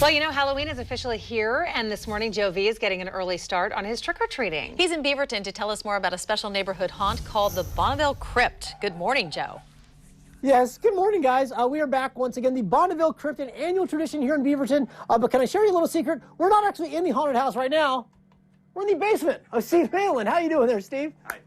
Well, you know, Halloween is officially here, and this morning Joe V is getting an early start on his trick-or-treating. He's in Beaverton to tell us more about a special neighborhood haunt called the Bonneville Crypt. Good morning, Joe. Yes, good morning, guys. We are back once again. The Bonneville Crypt, an annual tradition here in Beaverton. But can I share you a little secret? We're not actually in the haunted house right now. We're in the basement of Steve Malin. How you doing there, Steve? Hi.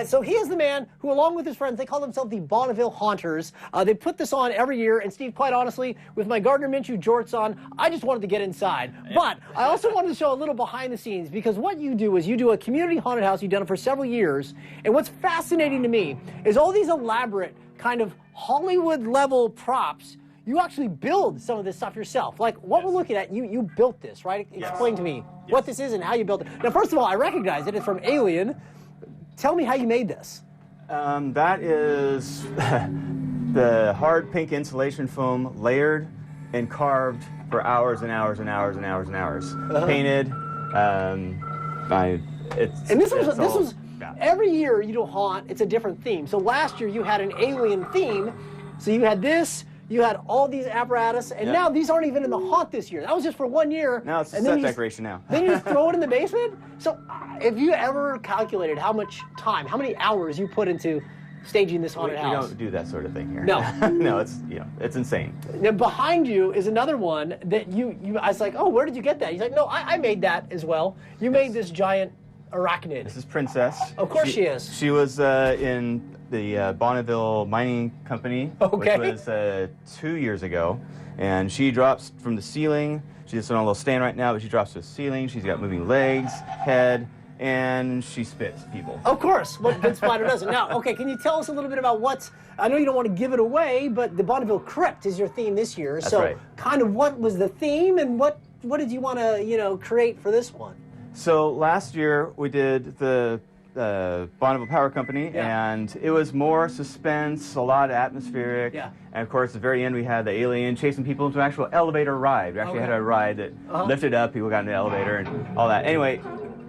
So he is the man who, along with his friends, they call themselves the Bonneville Haunters. They put this on every year, and Steve, quite honestly, with my Gardner Minshew jorts on, I just wanted to get inside. But I also wanted to show a little behind the scenes, because what you do is you do a community haunted house. You've done it for several years, and what's fascinating to me is all these elaborate kind of Hollywood-level props. You actually build some of this stuff yourself. Like what we're looking at, you built this, right? Explain to me what this is and how you built it. Now, first of all, I recognize it. It's from Alien. Tell me how you made this. That is the hard pink insulation foam layered and carved for hours and hours and hours and hours and hours. Painted. This was every year you do haunt. It's a different theme. So last year you had an alien theme. So you had this. You had all these apparatus, and now these aren't even in the haunt this year. That was just for 1 year. Now it's a set decoration now. Then you just throw it in the basement? So have you ever calculated how much time, how many hours you put into staging this haunted house? We don't do that sort of thing here. No. No, it's insane. Now behind you is another one that I was like, oh, where did you get that? He's like, no, I made that as well. You made this giant arachnid. This is Princess. Of course she is. She was in the Bonneville Mining Company, which was 2 years ago, and she drops from the ceiling. She's on a little stand right now, but she drops to the ceiling. She's got moving legs, head, and she spits people. Of course, what good spider doesn't. Now, okay, can you tell us a little bit about I know you don't want to give it away, but the Bonneville Crypt is your theme this year. That's right. Kind of what was the theme, and what did you want to, create for this one? So last year we did the Bonneville Power Company, and it was more suspense, a lot of atmospheric, and of course at the very end we had the alien chasing people into an actual elevator ride. We actually had a ride that lifted up, people got in the elevator and all that. Anyway,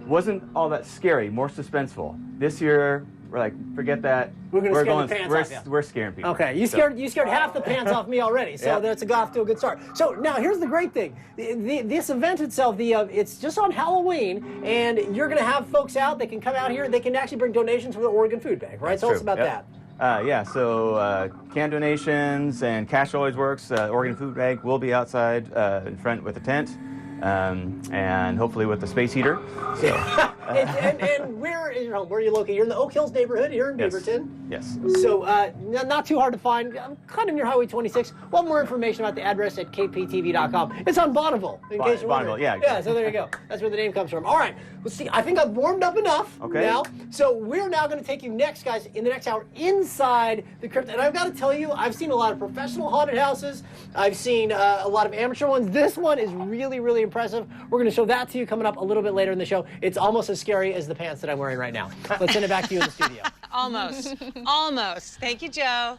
wasn't all that scary, more suspenseful. This year, we're like, forget that. We're scare the pants off you. We're scaring people. Okay, you scared half the pants off me already, so that's off to a good start. So now here's the great thing. This event itself, it's just on Halloween, and you're going to have folks out. They can come out here. They can actually bring donations from the Oregon Food Bank, right? Tell us about that. So can donations and cash always works. Oregon Food Bank will be outside in front with a tent. And hopefully with the space heater. So. and where is your home? Where are you located? You're in the Oak Hills neighborhood here in Beaverton. Yes. So not too hard to find. Kind of near Highway 26. We'll have more information about the address at kptv.com. It's on Bonneville, in case you're wondering. Bonneville, yeah. Exactly. Yeah, so there you go. That's where the name comes from. All right. Well, see, I think I've warmed up enough now. So we're now going to take you next, guys, in the next hour inside the crypt. And I've got to tell you, I've seen a lot of professional haunted houses. I've seen a lot of amateur ones. This one is really, really impressive. We're going to show that to you coming up a little bit later in the show. It's almost as scary as the pants that I'm wearing right now. Let's send it back to you in the studio. Almost. Almost. Thank you, Joe.